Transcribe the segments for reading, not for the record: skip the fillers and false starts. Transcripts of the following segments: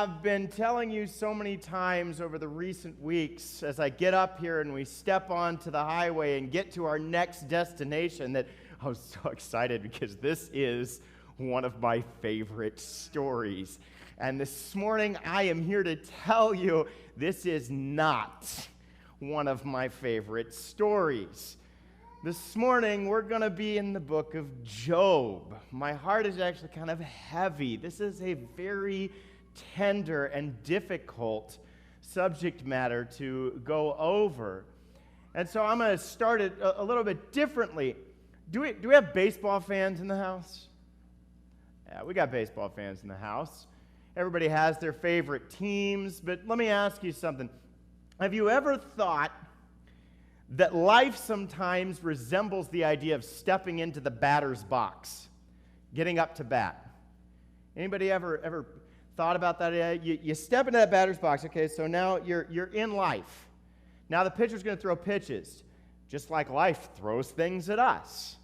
have been telling you so many times over the recent weeks as I get up here and we step onto the highway and get to our next destination that I was so excited because this is one of my favorite stories. And this morning I am here to tell you this is not one of my favorite stories. This morning, we're going to be in the book of Job. My heart is actually kind of heavy. This is a very tender and difficult subject matter to go over. And so I'm going to start it a little bit differently. Do we have baseball fans in the house? Yeah, we got baseball fans in the house. Everybody has their favorite teams, but let me ask you something. Have you ever thought that life sometimes resembles the idea of stepping into the batter's box, getting up to bat? Anybody ever thought about that? You step into that batter's box, okay, so now you're in life. Now the pitcher's going to throw pitches, just like life throws things at us.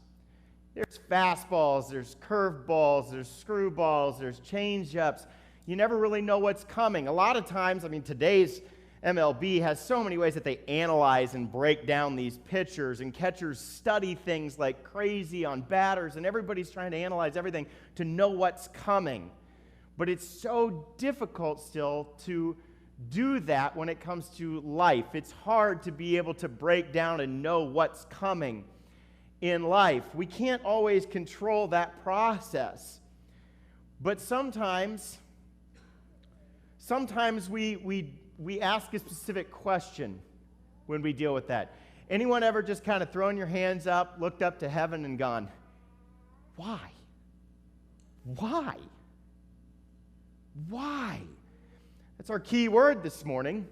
There's fastballs, there's curveballs, there's screwballs, there's change-ups. You never really know what's coming. A lot of times, today's MLB has so many ways that they analyze and break down these pitchers, and catchers study things like crazy on batters, and everybody's trying to analyze everything to know what's coming. But it's so difficult still to do that when it comes to life. It's hard to be able to break down and know what's coming in life. We can't always control that process. But sometimes we ask a specific question when we deal with that. Anyone ever just kind of thrown your hands up, looked up to heaven and gone, why? Why? Why? That's our key word this morning.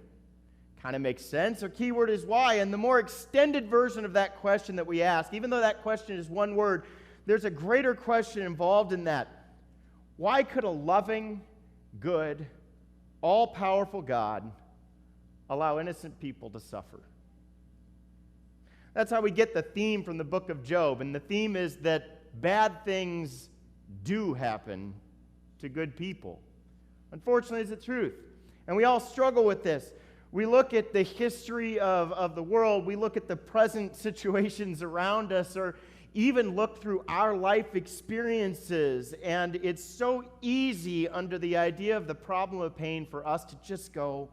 Kind of makes sense. Our key word is why. And the more extended version of that question that we ask, even though that question is one word, there's a greater question involved in that. Why could a loving, good, all-powerful God allow innocent people to suffer? That's how we get the theme from the book of Job. And the theme is that bad things do happen to good people. Unfortunately, it's the truth. And we all struggle with this. We look at the history of the world. We look at the present situations around us, or even look through our life experiences, and it's so easy under the idea of the problem of pain for us to just go,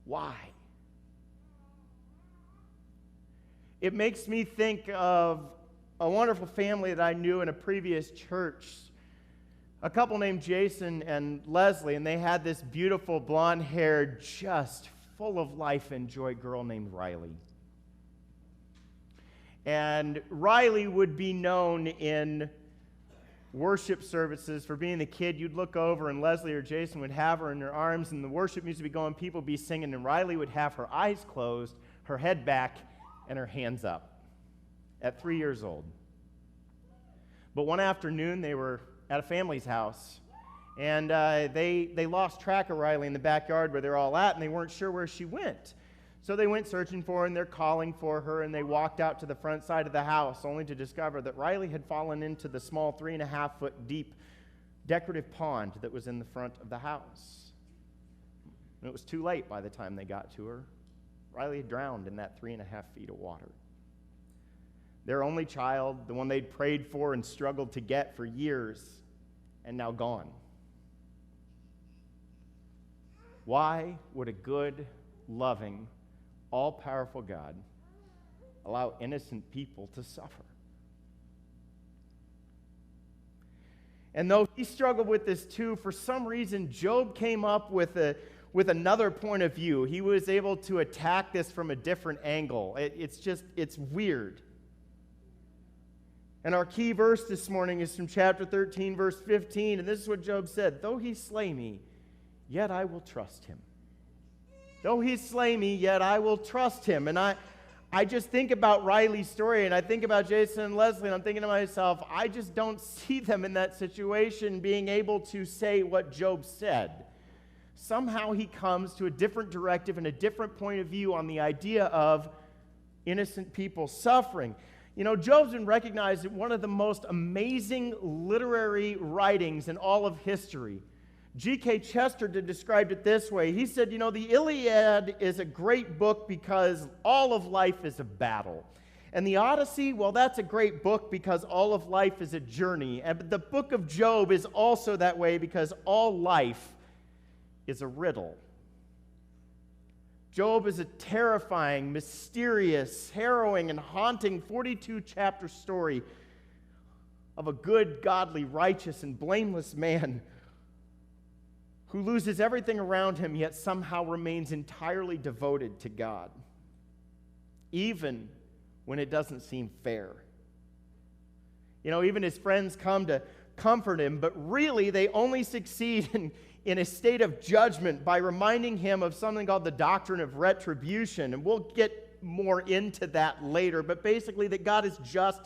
why? It makes me think of a wonderful family that I knew in a previous church, a couple named Jason and Leslie, and they had this beautiful blonde-haired, just full of life and joy girl named Riley. And Riley would be known in worship services for being the kid you'd look over and Leslie or Jason would have her in their arms and the worship music would be going, people would be singing, and Riley would have her eyes closed, her head back, and her hands up at 3 years old. But one afternoon they were at a family's house and they lost track of Riley in the backyard where they're all at, and they weren't sure where she went. So they went searching for her, and they're calling for her, and they walked out to the front side of the house, only to discover that Riley had fallen into the small 3.5-foot deep decorative pond that was in the front of the house. And it was too late by the time they got to her. Riley had drowned in that 3.5 feet of water. Their only child, the one they'd prayed for and struggled to get for years, and now gone. Why would a good, loving, all-powerful God allow innocent people to suffer? And though he struggled with this too, for some reason Job came up with another point of view. He was able to attack this from a different angle. It's weird. And our key verse this morning is from chapter 13, verse 15, and this is what Job said: though he slay me, yet I will trust him. Though he slay me, yet I will trust him. And I just think about Riley's story, and I think about Jason and Leslie, and I'm thinking to myself, I just don't see them in that situation being able to say what Job said. Somehow he comes to a different directive and a different point of view on the idea of innocent people suffering. You know, Job's been recognized as one of the most amazing literary writings in all of history. G.K. Chesterton described it this way. He said, the Iliad is a great book because all of life is a battle. And the Odyssey, well, that's a great book because all of life is a journey. And the book of Job is also that way because all life is a riddle. Job is a terrifying, mysterious, harrowing, and haunting 42-chapter story of a good, godly, righteous, and blameless man who loses everything around him, yet somehow remains entirely devoted to God, even when it doesn't seem fair. Even his friends come to comfort him, but really they only succeed in a state of judgment by reminding him of something called the doctrine of retribution. And we'll get more into that later, but basically that God is just,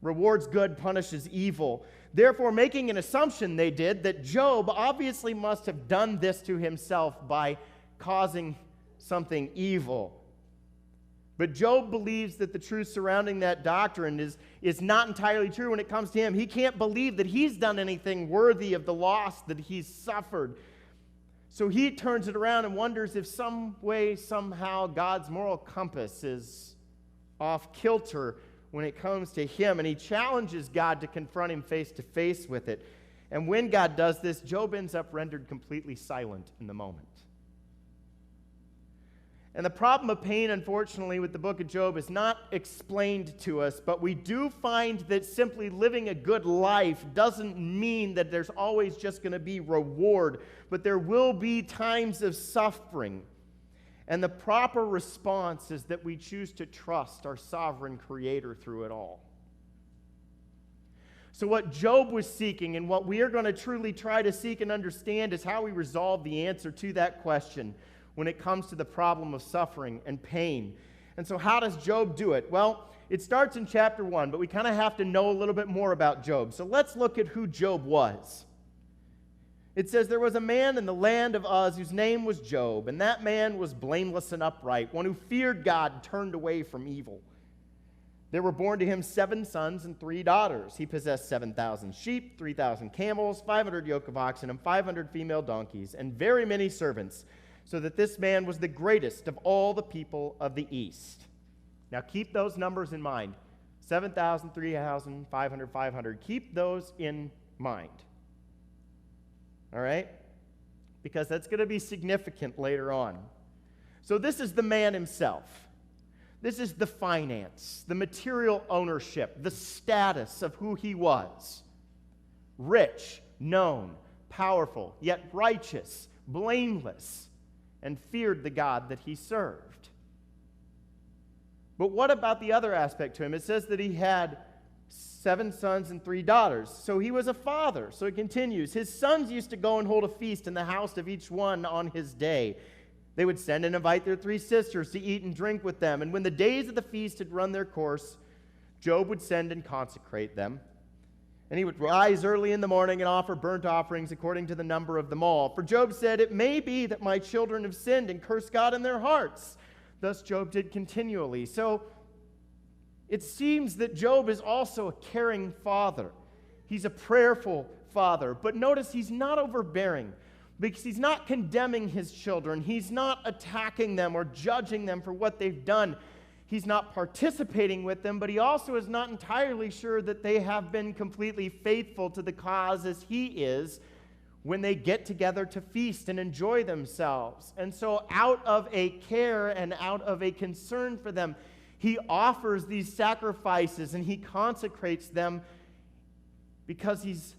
rewards good, punishes evil. Therefore, making an assumption they did that Job obviously must have done this to himself by causing something evil. But Job believes that the truth surrounding that doctrine is not entirely true when it comes to him. He can't believe that he's done anything worthy of the loss that he's suffered. So he turns it around and wonders if some way, somehow, God's moral compass is off kilter when it comes to him. And he challenges God to confront him face to face with it. And when God does this, Job ends up rendered completely silent in the moment. And the problem of pain, unfortunately, with the book of Job is not explained to us, but we do find that simply living a good life doesn't mean that there's always just going to be reward, but there will be times of suffering. And the proper response is that we choose to trust our sovereign Creator through it all. So what Job was seeking and what we are going to truly try to seek and understand is how we resolve the answer to that question when it comes to the problem of suffering and pain. And so how does Job do it? Well, it starts in chapter 1, but we kind of have to know a little bit more about Job. So let's look at who Job was. It says, there was a man in the land of Uz whose name was Job, and that man was blameless and upright, one who feared God and turned away from evil. There were born to him 7 sons and 3 daughters. He possessed 7,000 sheep, 3,000 camels, 500 yoke of oxen, and 500 female donkeys, and very many servants, so that this man was the greatest of all the people of the East. Now keep those numbers in mind. 7,000, 3,000, 500, 500. Keep those in mind. All right? Because that's going to be significant later on. So this is the man himself. This is the finance, the material ownership, the status of who he was. Rich, known, powerful, yet righteous, blameless, and feared the God that he served. But what about the other aspect to him? It says that he had 7 sons and 3 daughters. So he was a father. So it continues. His sons used to go and hold a feast in the house of each one on his day. They would send and invite their 3 sisters to eat and drink with them. And when the days of the feast had run their course, Job would send and consecrate them. And he would rise early in the morning and offer burnt offerings according to the number of them all. For Job said, it may be that my children have sinned and cursed God in their hearts. Thus Job did continually. So it seems that Job is also a caring father. He's a prayerful father. But notice he's not overbearing, because he's not condemning his children. He's not attacking them or judging them for what they've done. He's not participating with them, but he also is not entirely sure that they have been completely faithful to the cause as he is when they get together to feast and enjoy themselves. And so out of a care and out of a concern for them, he offers these sacrifices and he consecrates them because he's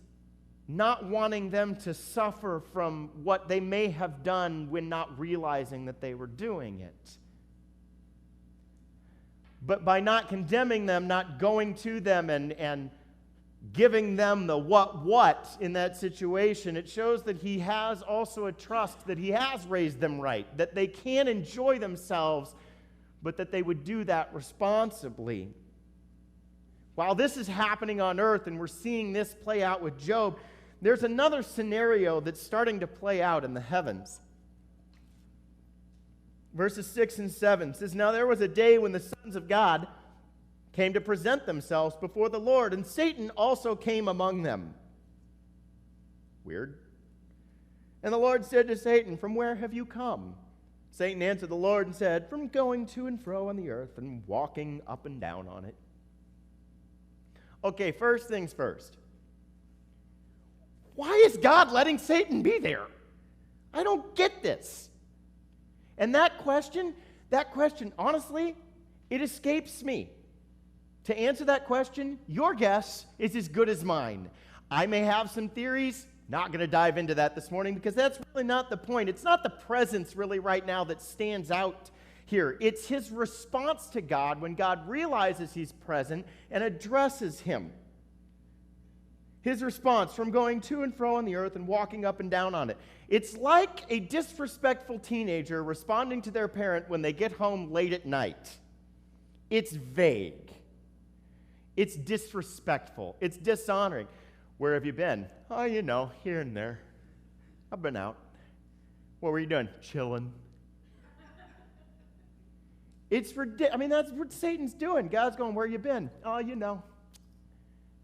not wanting them to suffer from what they may have done when not realizing that they were doing it. But by not condemning them, not going to them and giving them the what in that situation, it shows that he has also a trust that he has raised them right, that they can enjoy themselves, but that they would do that responsibly. While this is happening on earth and we're seeing this play out with Job, there's another scenario that's starting to play out in the heavens. Verses 6 and 7 says, now there was a day when the sons of God came to present themselves before the Lord, and Satan also came among them. Weird. And the Lord said to Satan, "From where have you come?" Satan answered the Lord and said, "From going to and fro on the earth and walking up and down on it." Okay, first things first. Why is God letting Satan be there? I don't get this. And that question, honestly, it escapes me. To answer that question, your guess is as good as mine. I may have some theories, not going to dive into that this morning because that's really not the point. It's not the presence really right now that stands out here. It's his response to God when God realizes he's present and addresses him. His response from going to and fro on the earth and walking up and down on it. It's like a disrespectful teenager responding to their parent when they get home late at night. It's vague. It's disrespectful. It's dishonoring. Where have you been? Oh, here and there. I've been out. What were you doing? Chilling. It's ridiculous. I mean, that's what Satan's doing. God's going, where you been? Oh,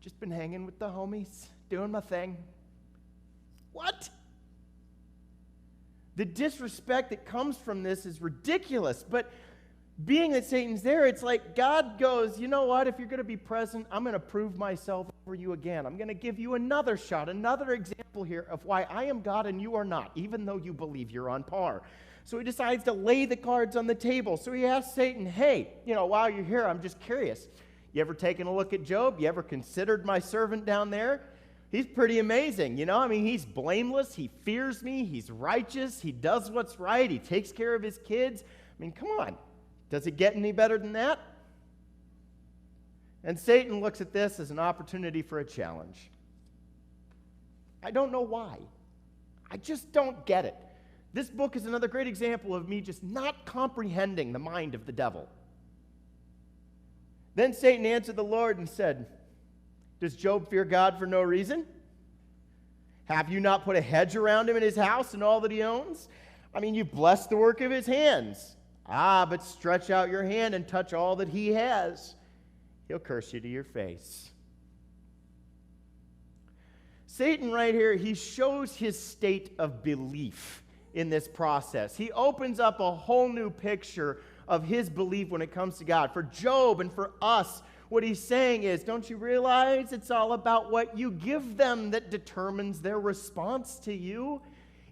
just been hanging with the homies, doing my thing. What? The disrespect that comes from this is ridiculous. But being that Satan's there, it's like God goes, you know what? If you're going to be present, I'm going to prove myself over you again. I'm going to give you another shot, another example here of why I am God and you are not, even though you believe you're on par. So he decides to lay the cards on the table. So he asks Satan, hey, while you're here, I'm just curious. You ever taken a look at Job? You ever considered my servant down there? He's pretty amazing, he's blameless. He fears me. He's righteous. He does what's right. He takes care of his kids. Come on. Does it get any better than that? And Satan looks at this as an opportunity for a challenge. I don't know why. I just don't get it. This book is another great example of me just not comprehending the mind of the devil. Then Satan answered the Lord and said, "Does Job fear God for no reason? Have you not put a hedge around him and his house and all that he owns? You've blessed the work of his hands. But stretch out your hand and touch all that he has. He'll curse you to your face." Satan right here, he shows his state of belief in this process. He opens up a whole new picture of his belief when it comes to God. For Job and for us, what he's saying is, don't you realize it's all about what you give them that determines their response to you?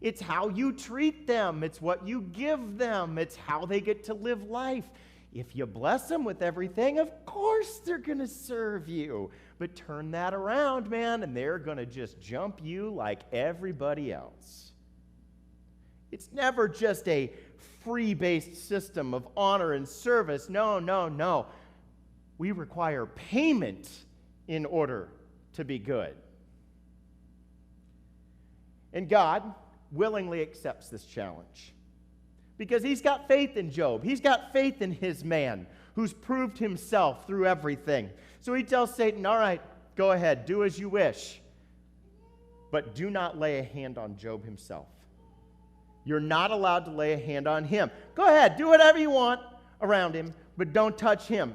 It's how you treat them. It's what you give them. It's how they get to live life. If you bless them with everything, of course they're going to serve you. But turn that around, man, and they're going to just jump you like everybody else. It's never just a free-based system of honor and service. No. We require payment in order to be good. And God willingly accepts this challenge because he's got faith in Job. He's got faith in his man who's proved himself through everything. So he tells Satan, all right, go ahead, do as you wish, but do not lay a hand on Job himself. You're not allowed to lay a hand on him. Go ahead, do whatever you want around him, but don't touch him.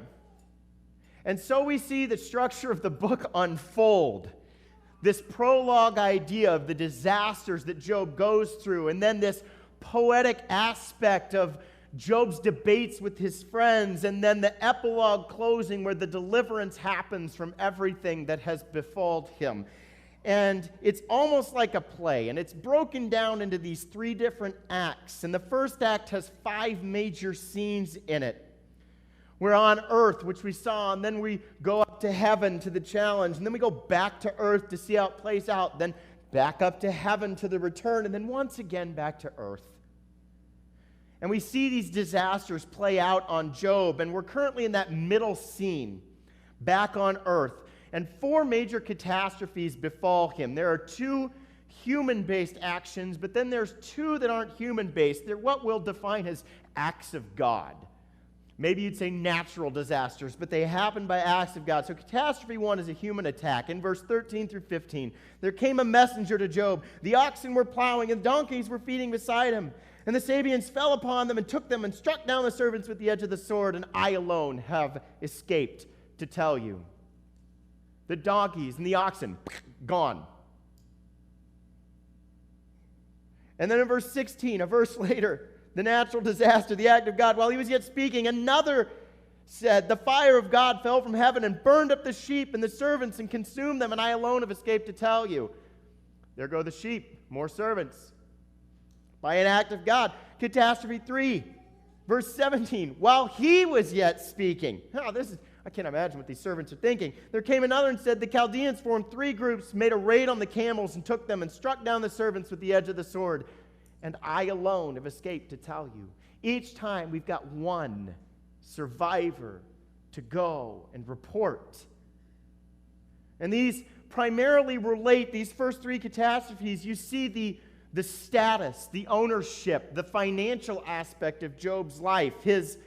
And so we see the structure of the book unfold. This prologue idea of the disasters that Job goes through, and then this poetic aspect of Job's debates with his friends, and then the epilogue closing where the deliverance happens from everything that has befalled him. And it's almost like a play, and it's broken down into these 3 different acts. And the first act has 5 major scenes in it. We're on earth, which we saw, and then we go up to heaven to the challenge, and then we go back to earth to see how it plays out, then back up to heaven to the return, and then once again back to earth. And we see these disasters play out on Job, and we're currently in that middle scene, back on earth. And 4 major catastrophes befall him. There are 2 human-based actions, but then there's 2 that aren't human-based. They're what we'll define as acts of God. Maybe you'd say natural disasters, but they happen by acts of God. So catastrophe 1 is a human attack. In verse 13 through 15, there came a messenger to Job. The oxen were plowing, and donkeys were feeding beside him. And the Sabeans fell upon them and took them and struck down the servants with the edge of the sword, and I alone have escaped to tell you. The donkeys and the oxen, gone. And then in verse 16, a verse later, the natural disaster, the act of God, while he was yet speaking, another said, the fire of God fell from heaven and burned up the sheep and the servants and consumed them, and I alone have escaped to tell you. There go the sheep, more servants. By an act of God. Catastrophe 3, verse 17, while he was yet speaking. I can't imagine what these servants are thinking. There came another and said, the Chaldeans formed 3 groups, made a raid on the camels and took them and struck down the servants with the edge of the sword. And I alone have escaped to tell you. Each time we've got one survivor to go and report. And these primarily relate, these first 3 catastrophes, you see the status, the ownership, the financial aspect of Job's life, his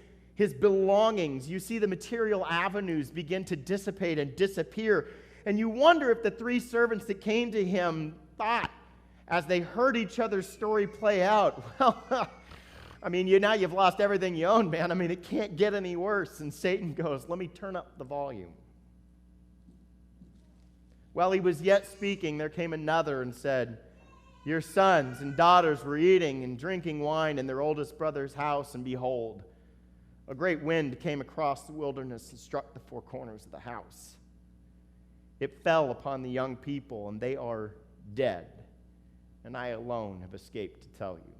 belongings. You see the material avenues begin to dissipate and disappear. And you wonder if the 3 servants that came to him thought, as they heard each other's story play out, well, I mean, now you've lost everything you own, man. I mean, it can't get any worse. And Satan goes, let me turn up the volume. While he was yet speaking, there came another and said, your sons and daughters were eating and drinking wine in their oldest brother's house, and behold, a great wind came across the wilderness and struck the 4 corners of the house. It fell upon the young people, and they are dead, and I alone have escaped to tell you.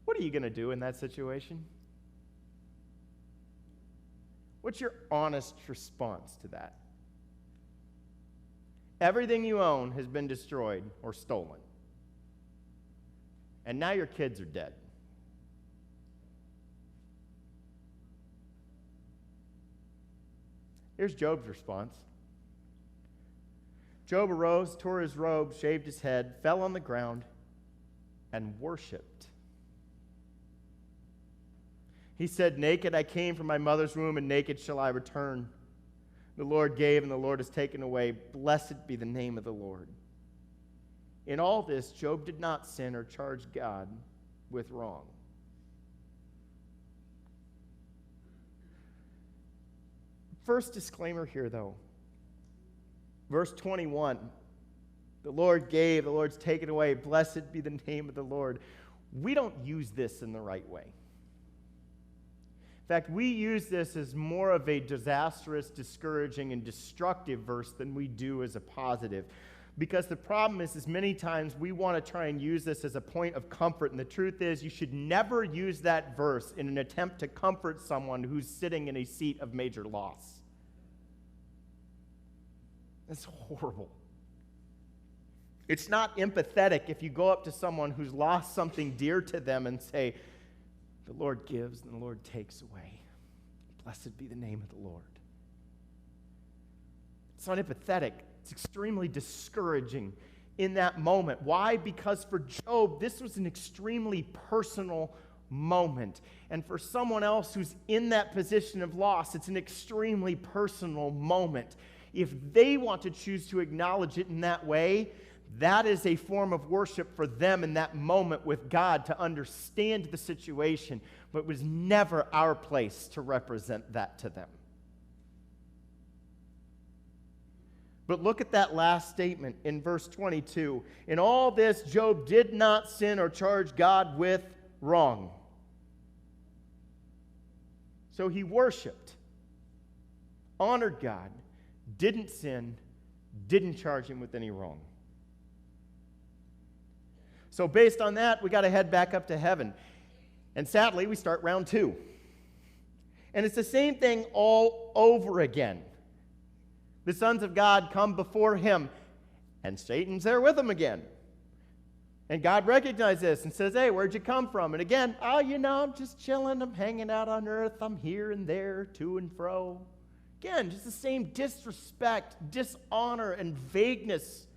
What are you going to do in that situation? What's your honest response to that? Everything you own has been destroyed or stolen. And now your kids are dead. Here's Job's response. Job arose, tore his robe, shaved his head, fell on the ground, and worshipped. He said, naked I came from my mother's womb, and naked shall I return. The Lord gave, and the Lord has taken away. Blessed be the name of the Lord. In all this, Job did not sin or charge God with wrong. First disclaimer here, though. Verse 21, the Lord gave, the Lord's taken away. Blessed be the name of the Lord. We don't use this in the right way. In fact, we use this as more of a disastrous, discouraging, and destructive verse than we do as a positive. Because the problem is many times we want to try and use this as a point of comfort, and the truth is you should never use that verse in an attempt to comfort someone who's sitting in a seat of major loss. That's horrible. It's not empathetic if you go up to someone who's lost something dear to them and say, the Lord gives and the Lord takes away. Blessed be the name of the Lord. It's not empathetic. It's extremely discouraging in that moment. Why? Because for Job, this was an extremely personal moment. And for someone else who's in that position of loss, it's an extremely personal moment. If they want to choose to acknowledge it in that way, that is a form of worship for them in that moment with God to understand the situation, but it was never our place to represent that to them. But look at that last statement in verse 22. In all this, Job did not sin or charge God with wrong. So he worshiped, honored God, didn't sin, didn't charge him with any wrong. So based on that, we got to head back up to heaven. And sadly, we start round 2. And it's the same thing all over again. The sons of God come before him, and Satan's there with them again. And God recognizes this and says, hey, where'd you come from? And again, I'm just chilling. I'm hanging out on earth. I'm here and there, to and fro. Again, just the same disrespect, dishonor, and vagueness.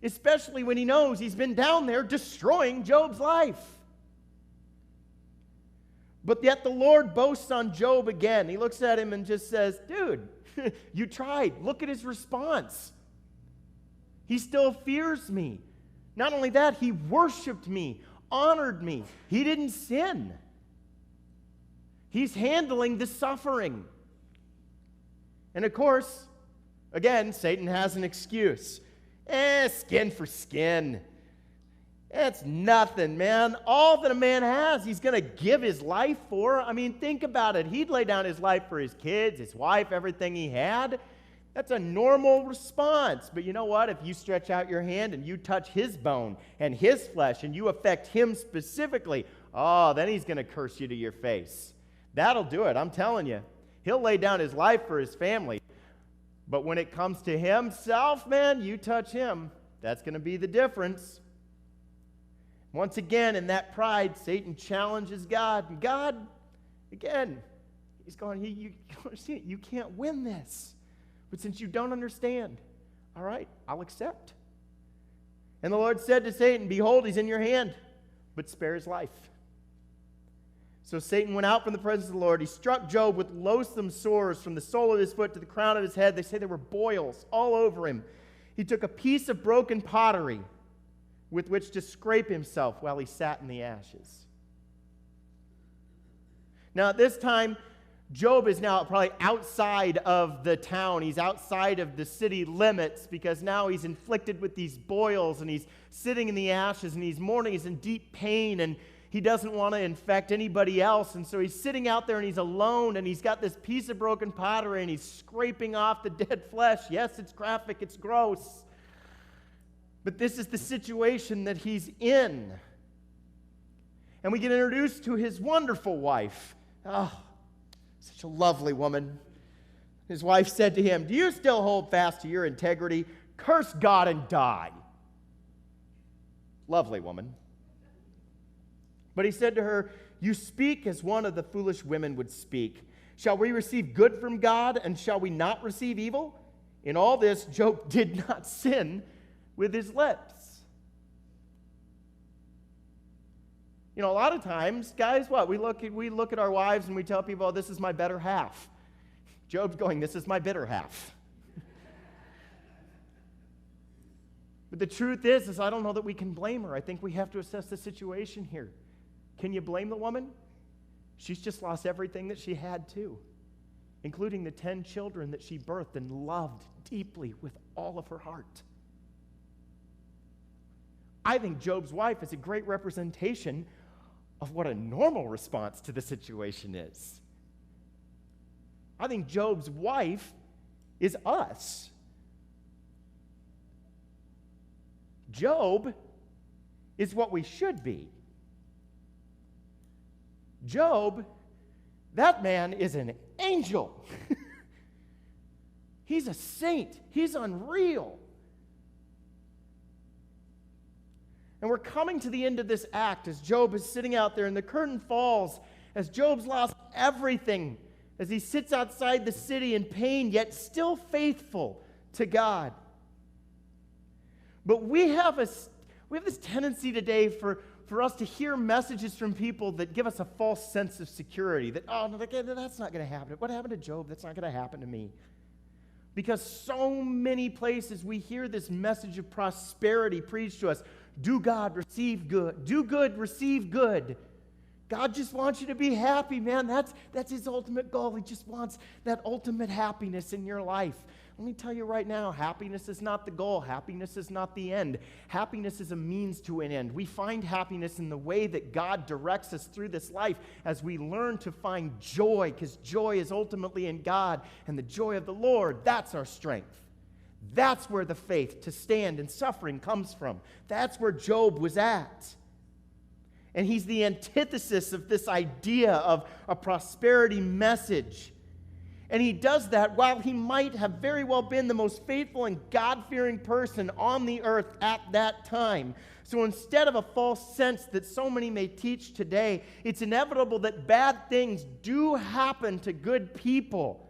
Especially when he knows he's been down there destroying Job's life. But yet the Lord boasts on Job again. He looks at him and just says, dude, you tried. Look at his response. He still fears me. Not only that, he worshiped me, honored me. He didn't sin. He's handling the suffering. And of course, again, Satan has an excuse. Skin for skin. It's nothing, man. All that a man has, he's going to give his life for. I mean, think about it. He'd lay down his life for his kids, his wife, everything he had. That's a normal response. But you know what? If you stretch out your hand and you touch his bone and his flesh and you affect him specifically, then he's going to curse you to your face. That'll do it, I'm telling you. He'll lay down his life for his family. But when it comes to himself, man, you touch him. That's going to be the difference. Once again, in that pride, Satan challenges God. And God, again, he's going, you can't win this. But since you don't understand, all right, I'll accept. And the Lord said to Satan, behold, he's in your hand, but spare his life. So Satan went out from the presence of the Lord. He struck Job with loathsome sores from the sole of his foot to the crown of his head. They say there were boils all over him. He took a piece of broken pottery with which to scrape himself while he sat in the ashes. Now at this time, Job is now probably outside of the town. He's outside of the city limits because now he's inflicted with these boils and he's sitting in the ashes and he's mourning. He's in deep pain and he doesn't want to infect anybody else. And so he's sitting out there and he's alone and he's got this piece of broken pottery and he's scraping off the dead flesh. Yes, it's graphic, it's gross. But this is the situation that he's in. And we get introduced to his wonderful wife. Oh, such a lovely woman. His wife said to him, do you still hold fast to your integrity? Curse God and die. Lovely woman. But he said to her, you speak as one of the foolish women would speak. Shall we receive good from God, and shall we not receive evil? In all this, Job did not sin with his lips. You know, a lot of times, guys, we look at our wives and we tell people, oh, this is my better half. Job's going, this is my bitter half. But the truth is I don't know that we can blame her. I think we have to assess the situation here. Can you blame the woman? She's just lost everything that she had too, including the 10 children that she birthed and loved deeply with all of her heart. I think Job's wife is a great representation of what a normal response to the situation is. I think Job's wife is us. Job is what we should be. Job, that man is an angel. He's a saint. He's unreal. And we're coming to the end of this act as Job is sitting out there and the curtain falls, as Job's lost everything, as he sits outside the city in pain, yet still faithful to God. But we have this tendency today for us to hear messages from people that give us a false sense of security, that, oh, no, that's not going to happen. What happened to Job? That's not going to happen to me. Because so many places we hear this message of prosperity preached to us. Do God, receive good. Do good, receive good. God just wants you to be happy, man. That's his ultimate goal. He just wants that ultimate happiness in your life. Let me tell you right now, happiness is not the goal. Happiness is not the end. Happiness is a means to an end. We find happiness in the way that God directs us through this life as we learn to find joy, because joy is ultimately in God, and the joy of the Lord, that's our strength. That's where the faith to stand in suffering comes from. That's where Job was at. And he's the antithesis of this idea of a prosperity message. And he does that while he might have very well been the most faithful and God-fearing person on the earth at that time. So instead of a false sense that so many may teach today, it's inevitable that bad things do happen to good people.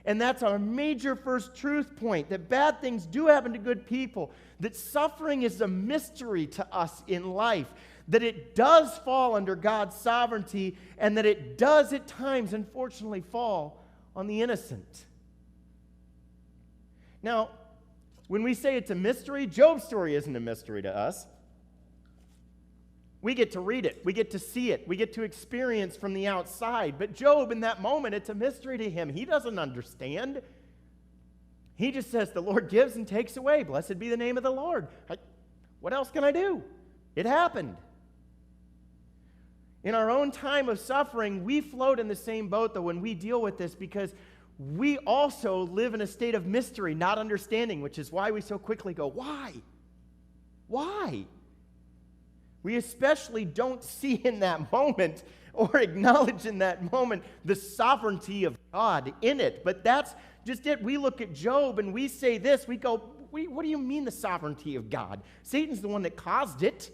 And that's our major first truth point, that bad things do happen to good people, that suffering is a mystery to us in life, that it does fall under God's sovereignty, and that it does at times, unfortunately, fall on the innocent. Now, when we say it's a mystery, Job's story isn't a mystery to us. We get to read it. We get to see it. We get to experience from the outside. But Job, in that moment, it's a mystery to him. He doesn't understand. He just says, the Lord gives and takes away. Blessed be the name of the Lord. What else can I do? It happened. In our own time of suffering, we float in the same boat, though, when we deal with this, because we also live in a state of mystery, not understanding, which is why we so quickly go, why? Why? We especially don't see in that moment or acknowledge in that moment the sovereignty of God in it. But that's just it. We look at Job and we say this. We go, what do you mean the sovereignty of God? Satan's the one that caused it.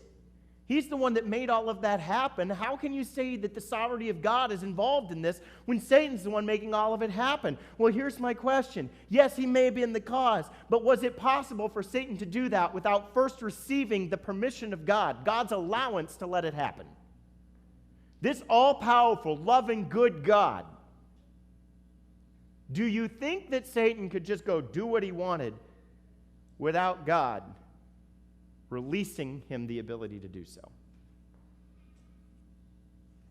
He's the one that made all of that happen. How can you say that the sovereignty of God is involved in this when Satan's the one making all of it happen? Well, here's my question. Yes, he may have been the cause, but was it possible for Satan to do that without first receiving the permission of God, God's allowance to let it happen? This all-powerful, loving, good God, do you think that Satan could just go do what he wanted without God releasing him the ability to do so?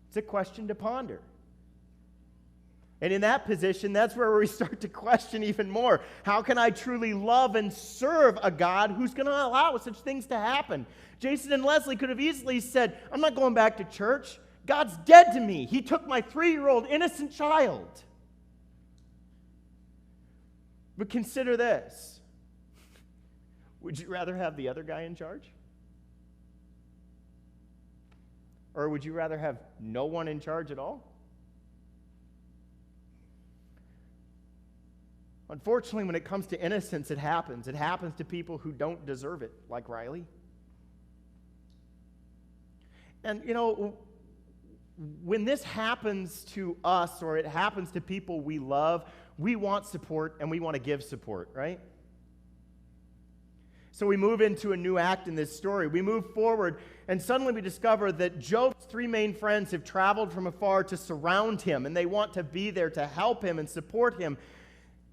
It's a question to ponder. And in that position, that's where we start to question even more. How can I truly love and serve a God who's going to allow such things to happen? Jason and Leslie could have easily said, I'm not going back to church. God's dead to me. He took my 3-year-old innocent child. But consider this. Would you rather have the other guy in charge? Or would you rather have no one in charge at all? Unfortunately, when it comes to innocence, it happens. It happens to people who don't deserve it, like Riley. And, when this happens to us or it happens to people we love, we want support and we want to give support, right? So we move into a new act in this story. We move forward, and suddenly we discover that Job's 3 main friends have traveled from afar to surround him, and they want to be there to help him and support him.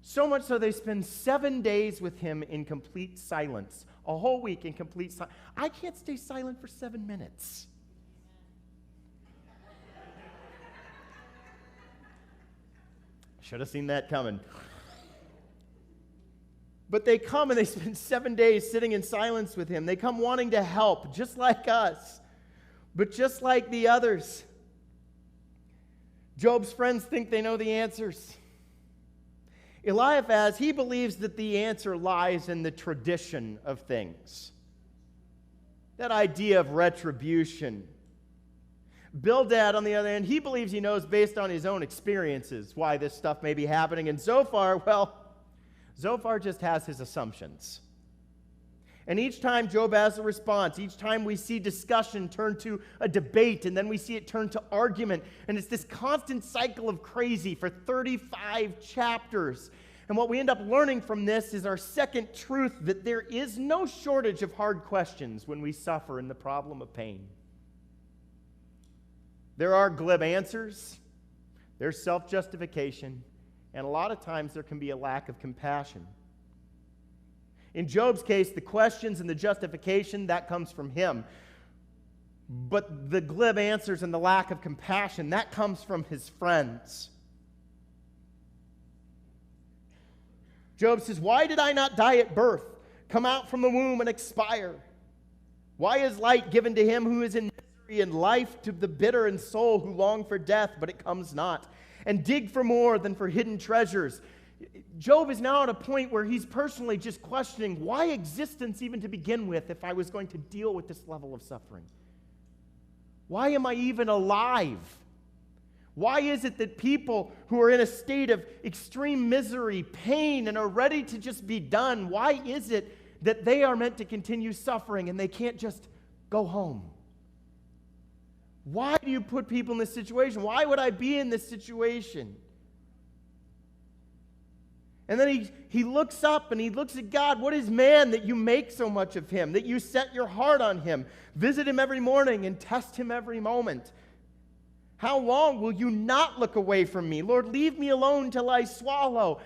So much so they spend 7 days with him in complete silence, a whole week in complete silence. I can't stay silent for 7 minutes. Should have seen that coming. But they come and they spend 7 days sitting in silence with him. They come wanting to help, just like us, but just like the others. Job's friends think they know the answers. Eliphaz, he believes that the answer lies in the tradition of things. That idea of retribution. Bildad, on the other hand, he believes he knows based on his own experiences why this stuff may be happening. And Zophar, Zophar just has his assumptions. And each time Job has a response, each time we see discussion turn to a debate, and then we see it turn to argument. And it's this constant cycle of crazy for 35 chapters. And what we end up learning from this is our second truth, that there is no shortage of hard questions when we suffer in the problem of pain. There are glib answers, there's self-justification, and a lot of times there can be a lack of compassion. In Job's case, the questions and the justification, that comes from him. But the glib answers and the lack of compassion, that comes from his friends. Job says, "Why did I not die at birth, come out from the womb and expire? Why is light given to him who is in misery, and life to the bitter in soul who long for death, but it comes not? And dig for more than for hidden treasures." Job is now at a point where he's personally just questioning why existence even to begin with if I was going to deal with this level of suffering. Why am I even alive? Why is it that people who are in a state of extreme misery, pain, and are ready to just be done, why is it that they are meant to continue suffering and they can't just go home? Why do you put people in this situation? Why would I be in this situation? And then he looks up and he looks at God. What is man that you make so much of him, that you set your heart on him, visit him every morning and test him every moment? How long will you not look away from me? Lord, leave me alone till I swallow.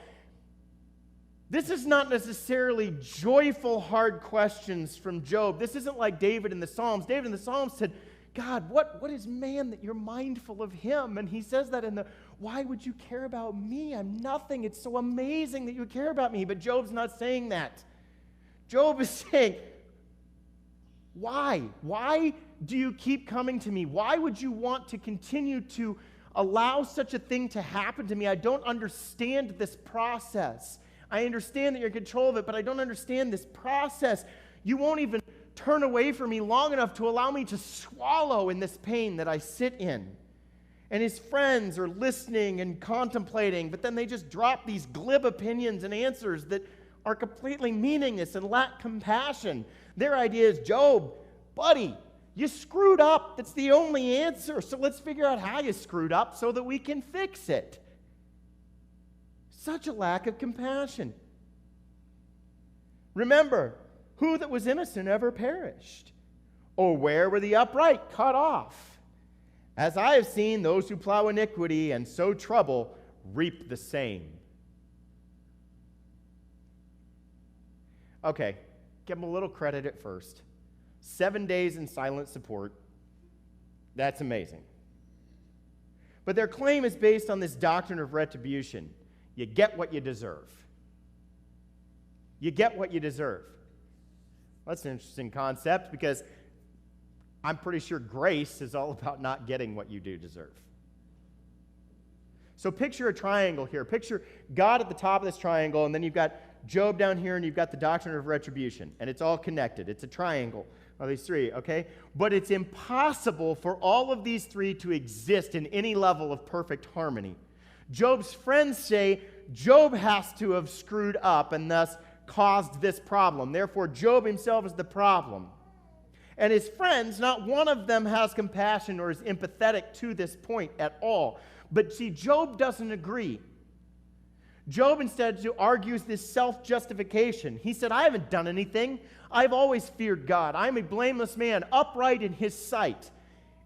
This is not necessarily joyful, hard questions from Job. This isn't like David in the Psalms. David in the Psalms said, God, what is man that you're mindful of him? And he says that in the, why would you care about me? I'm nothing. It's so amazing that you care about me. But Job's not saying that. Job is saying, why? Why do you keep coming to me? Why would you want to continue to allow such a thing to happen to me? I don't understand this process. I understand that you're in control of it, but I don't understand this process. You won't even turn away from me long enough to allow me to swallow in this pain that I sit in. And his friends are listening and contemplating, but then they just drop these glib opinions and answers that are completely meaningless and lack compassion. Their idea is, Job, buddy, you screwed up. That's the only answer. So let's figure out how you screwed up so that we can fix it. Such a lack of compassion. Remember, who that was innocent ever perished? Or where were the upright cut off? As I have seen, those who plow iniquity and sow trouble reap the same. Okay, give them a little credit at first. 7 days in silent support. That's amazing. But their claim is based on this doctrine of retribution. You get what you deserve. You get what you deserve. Well, that's an interesting concept because I'm pretty sure grace is all about not getting what you do deserve. So picture a triangle here. Picture God at the top of this triangle, and then you've got Job down here, and you've got the doctrine of retribution, and it's all connected. It's a triangle of these three, okay? But it's impossible for all of these three to exist in any level of perfect harmony. Job's friends say Job has to have screwed up and thus caused this problem. Therefore, Job himself is the problem. And his friends, not one of them has compassion or is empathetic to this point at all. But see, Job doesn't agree. Job instead argues this self-justification. He said, I haven't done anything. I've always feared God. I'm a blameless man, upright in his sight.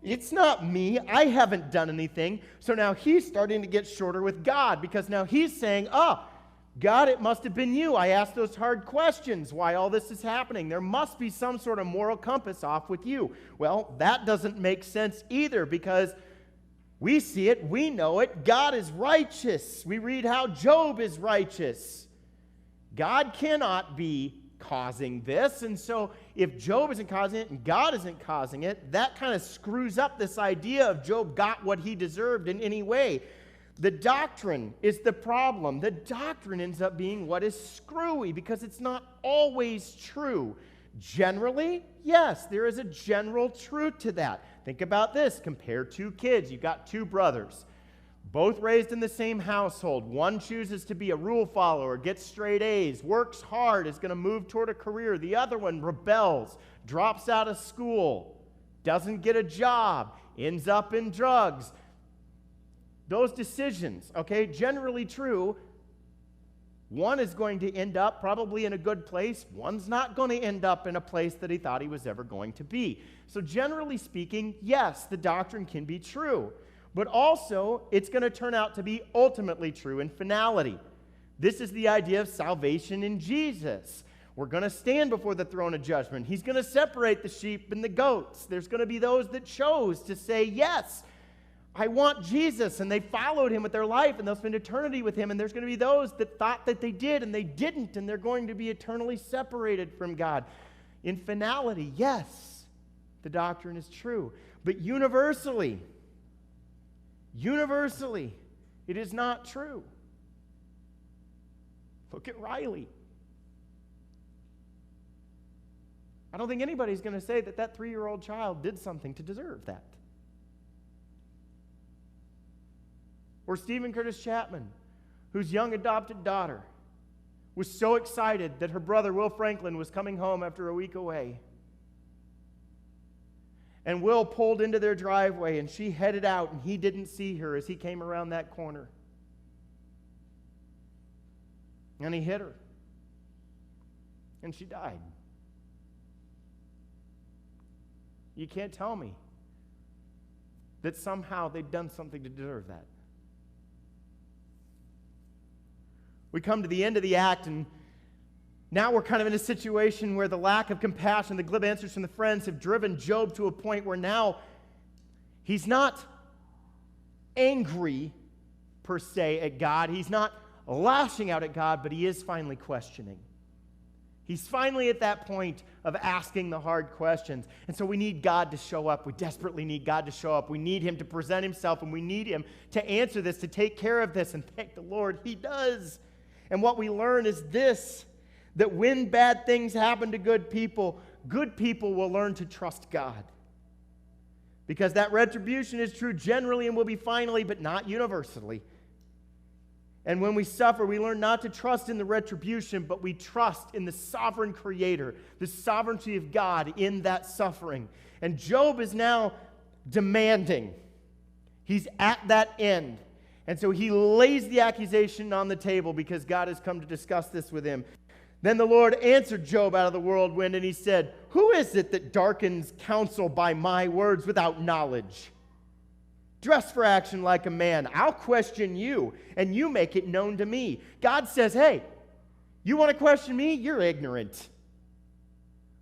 It's not me. I haven't done anything. So now he's starting to get shorter with God because now he's saying, God, it must have been you. I asked those hard questions why all this is happening. There must be some sort of moral compass off with you. Well, that doesn't make sense either because we see it, we know it. God is righteous. We read how Job is righteous. God cannot be causing this. And so if Job isn't causing it and God isn't causing it, that kind of screws up this idea of Job got what he deserved in any way. The doctrine is the problem. The doctrine ends up being what is screwy because it's not always true. Generally, yes, there is a general truth to that. Think about this. Compare two kids. You've got two brothers, both raised in the same household. One chooses to be a rule follower, gets straight A's, works hard, is going to move toward a career. The other one rebels, drops out of school, doesn't get a job, ends up in drugs. Those decisions, okay, generally true. One is going to end up probably in a good place. One's not going to end up in a place that he thought he was ever going to be. So generally speaking, yes, the doctrine can be true. But also, it's going to turn out to be ultimately true in finality. This is the idea of salvation in Jesus. We're going to stand before the throne of judgment. He's going to separate the sheep and the goats. There's going to be those that chose to say, yes, I want Jesus, and they followed him with their life, and they'll spend eternity with him. And there's going to be those that thought that they did, and they didn't, and they're going to be eternally separated from God. In finality, yes, the doctrine is true. But universally, it is not true. Look at Riley. I don't think anybody's going to say that that 3-year-old child did something to deserve that. Or Stephen Curtis Chapman, whose young adopted daughter was so excited that her brother Will Franklin was coming home after a week away. And Will pulled into their driveway and she headed out and he didn't see her as he came around that corner. And he hit her. And she died. You can't tell me that somehow they'd done something to deserve that. We come to the end of the act, and now we're kind of in a situation where the lack of compassion, the glib answers from the friends have driven Job to a point where now He's not angry, per se, at God. He's not lashing out at God, but he is finally questioning. He's finally at that point of asking the hard questions. And so we need God to show up. We desperately need God to show up. We need him to present himself, and we need him to answer this, to take care of this. And thank the Lord, he does. And what we learn is this, that when bad things happen to good people will learn to trust God. Because that retribution is true generally and will be finally, but not universally. And when we suffer, we learn not to trust in the retribution, but we trust in the sovereign Creator, the sovereignty of God in that suffering. And Job is now demanding. He's at that end. And so he lays the accusation on the table because God has come to discuss this with him. Then the Lord answered Job out of the whirlwind, and he said, "Who is it that darkens counsel by my words without knowledge? Dress for action like a man. I'll question you, and you make it known to me." God says, hey, you want to question me? You're ignorant.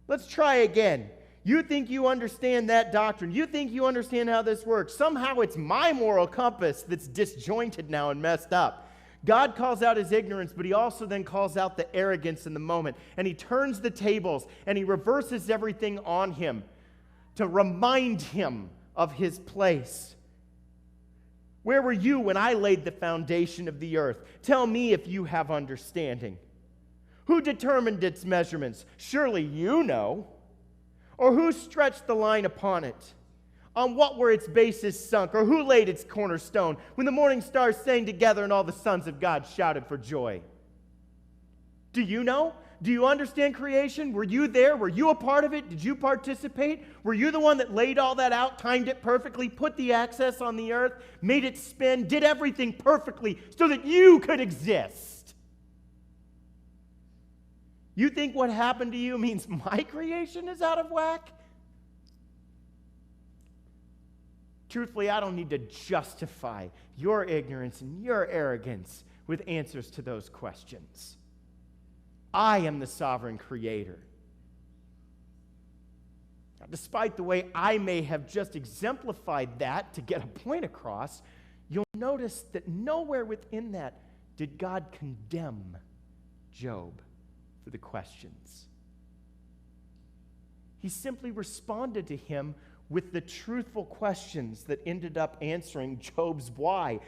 Let's try again. You think you understand that doctrine. You think you understand how this works. Somehow it's my moral compass that's disjointed now and messed up. God calls out his ignorance, but he also then calls out the arrogance in the moment. And he turns the tables, and he reverses everything on him to remind him of his place. Where were you when I laid the foundation of the earth? Tell me if you have understanding. Who determined its measurements? Surely you know. Or who stretched the line upon it? On what were its bases sunk? Or who laid its cornerstone when the morning stars sang together and all the sons of God shouted for joy? Do you know? Do you understand creation? Were you there? Were you a part of it? Did you participate? Were you the one that laid all that out, timed it perfectly, put the axis on the earth, made it spin, did everything perfectly so that you could exist? You think what happened to you means my creation is out of whack? Truthfully, I don't need to justify your ignorance and your arrogance with answers to those questions. I am the sovereign Creator. Now, despite the way I may have just exemplified that to get a point across, you'll notice that nowhere within that did God condemn Job for the questions. He simply responded to him with the truthful questions that ended up answering Job's why.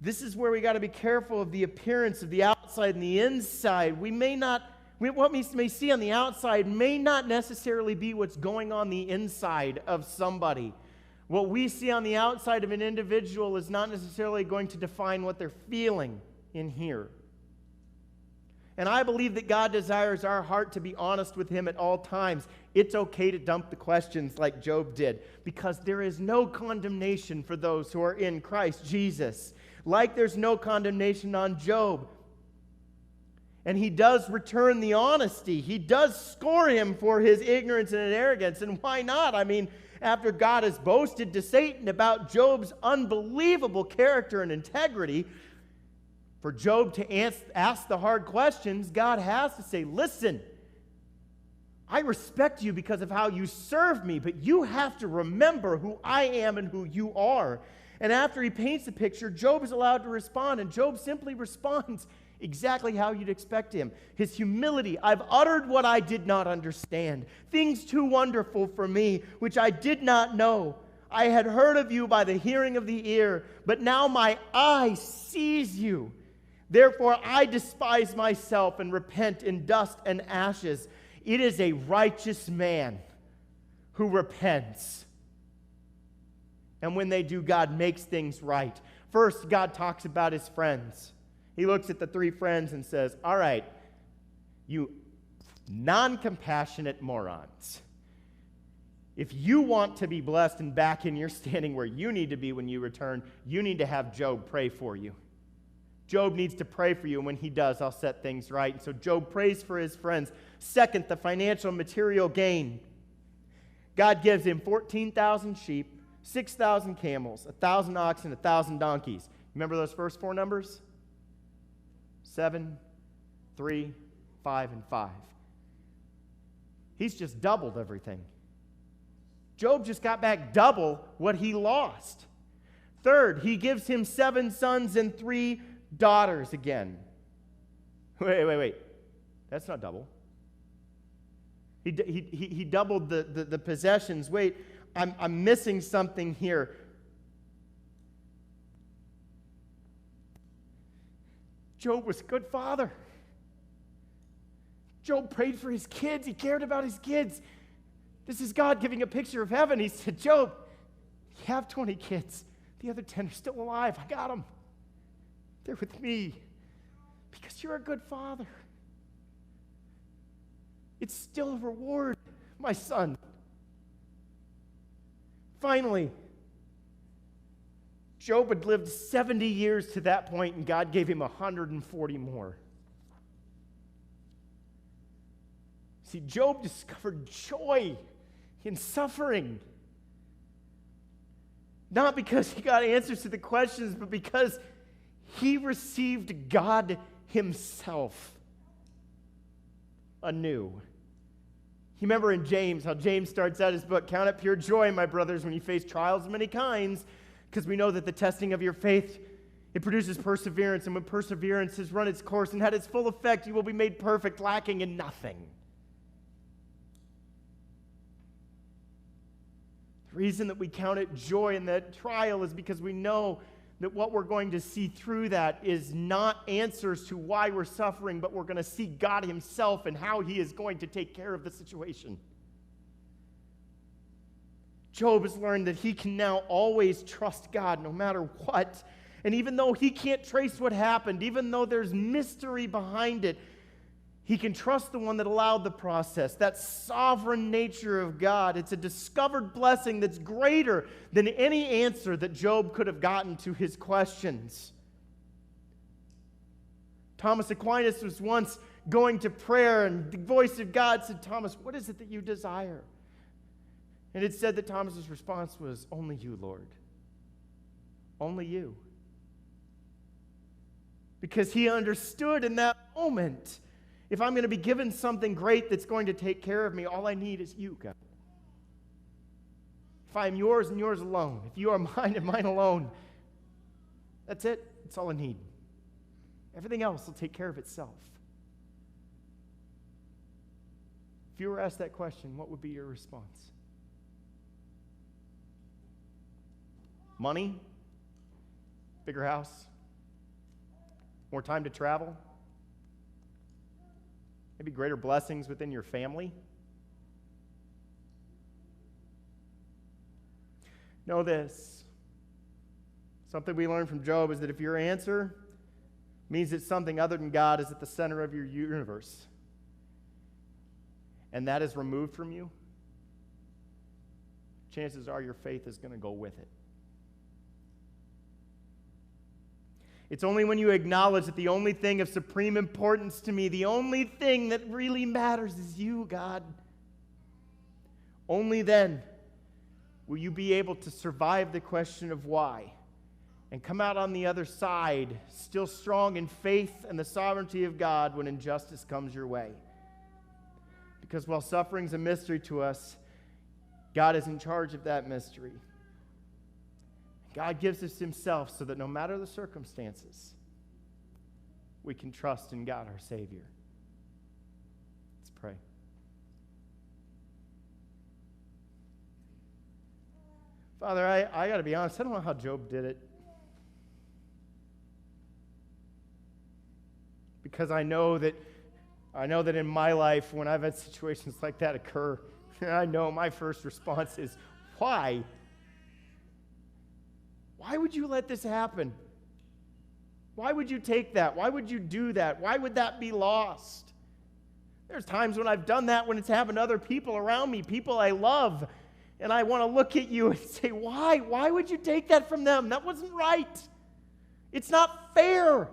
This is where we got to be careful of the appearance of the outside and the inside. What we may see on the outside may not necessarily be what's going on the inside of somebody. What we see on the outside of an individual is not necessarily going to define what they're feeling in here. And I believe that God desires our heart to be honest with him at all times. It's okay to dump the questions like Job did, because there is no condemnation for those who are in Christ Jesus. Like there's no condemnation on Job. And he does return the honesty. He does score him for his ignorance and arrogance. And why not? I mean, after God has boasted to Satan about Job's unbelievable character and integrity, for Job to ask the hard questions, God has to say, listen, I respect you because of how you serve me, but you have to remember who I am and who you are. And after he paints the picture, Job is allowed to respond, and Job simply responds exactly how you'd expect him. His humility: I've uttered what I did not understand, things too wonderful for me, which I did not know. I had heard of you by the hearing of the ear, but now my eye sees you. Therefore I despise myself and repent in dust and ashes. It is a righteous man who repents. And when they do, God makes things right. First, God talks about his friends. He looks at the three friends and says, all right, you non-compassionate morons. If you want to be blessed and back in your standing where you need to be when you return, you need to have Job pray for you. Job needs to pray for you, and when he does, I'll set things right. And so Job prays for his friends. Second, the financial material gain. God gives him 14,000 sheep, 6,000 camels, 1,000 oxen, 1,000 donkeys. Remember those first four numbers? 7, 3, 5, and 5. He's just doubled everything. Job just got back double what he lost. Third, he gives him 7 sons and 3 daughters again. Wait. That's not double. He doubled the possessions. Wait, I'm missing something here. Job was a good father. Job prayed for his kids. He cared about his kids. This is God giving a picture of heaven. He said, Job, you have 20 kids. The other 10 are still alive. I got them. They're with me because you're a good father. It's still a reward, my son. Finally, Job had lived 70 years to that point, and God gave him 140 more. See, Job discovered joy in suffering. Not because he got answers to the questions, but because he received God himself anew. You remember in James, how James starts out his book, count it pure joy, my brothers, when you face trials of many kinds, because we know that the testing of your faith, it produces perseverance, and when perseverance has run its course and had its full effect, you will be made perfect, lacking in nothing. The reason that we count it joy in that trial is because we know that what we're going to see through that is not answers to why we're suffering, but we're going to see God himself and how he is going to take care of the situation. Job has learned that he can now always trust God no matter what. And even though he can't trace what happened, even though there's mystery behind it, he can trust the one that allowed the process, that sovereign nature of God. It's a discovered blessing that's greater than any answer that Job could have gotten to his questions. Thomas Aquinas was once going to prayer, and the voice of God said, Thomas, what is it that you desire? And it said that Thomas's response was, only you, Lord. Only you. Because he understood in that moment, if I'm going to be given something great that's going to take care of me, all I need is you, God. If I am yours and yours alone, if you are mine and mine alone, that's it. That's all I need. Everything else will take care of itself. If you were asked that question, what would be your response? Money? Bigger house? More time to travel? Maybe greater blessings within your family? Know this. Something we learn from Job is that if your answer means that something other than God is at the center of your universe, and that is removed from you, chances are your faith is going to go with it. It's only when you acknowledge that the only thing of supreme importance to me, the only thing that really matters is you, God. Only then will you be able to survive the question of why and come out on the other side still strong in faith and the sovereignty of God when injustice comes your way. Because while suffering's a mystery to us, God is in charge of that mystery. God gives us himself so that no matter the circumstances, we can trust in God our Savior. Let's pray. Father, I got to be honest, I don't know how Job did it. Because I know that in my life, when I've had situations like that occur, I know my first response is, why? Why would you let this happen? Why would you take that? Why would you do that? Why would that be lost? There's times when I've done that when it's happened to other people around me, people I love, and I want to look at you and say, why? Why would you take that from them? That wasn't right. It's not fair.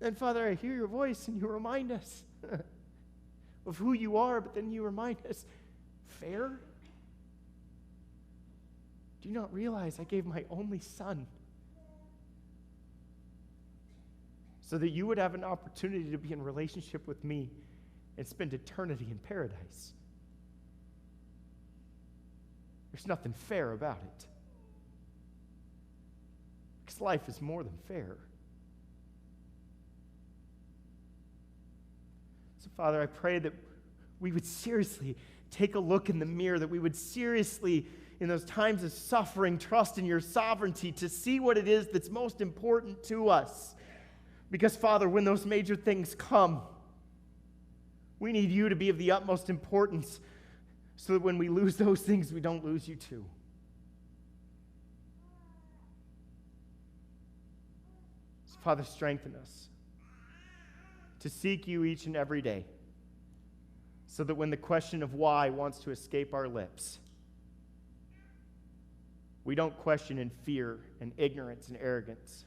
And Father, I hear your voice and you remind us of who you are, but then you remind us, fair? Do you not realize I gave my only son so that you would have an opportunity to be in relationship with me and spend eternity in paradise? There's nothing fair about it. Because life is more than fair. So, Father, I pray that we would seriously take a look in the mirror, that we would seriously, in those times of suffering, trust in your sovereignty to see what it is that's most important to us. Because, Father, when those major things come, we need you to be of the utmost importance so that when we lose those things, we don't lose you too. So, Father, strengthen us to seek you each and every day so that when the question of why wants to escape our lips, we don't question in fear and ignorance and arrogance,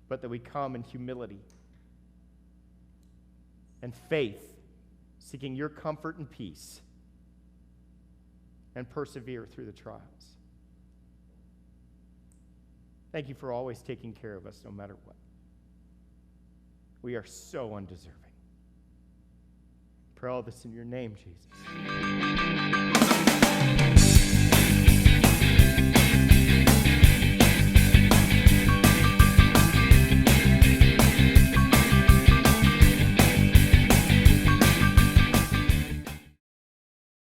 but that we come in humility and faith, seeking your comfort and peace, and persevere through the trials. Thank you for always taking care of us no matter what. We are so undeserving. Pray all this in your name, Jesus.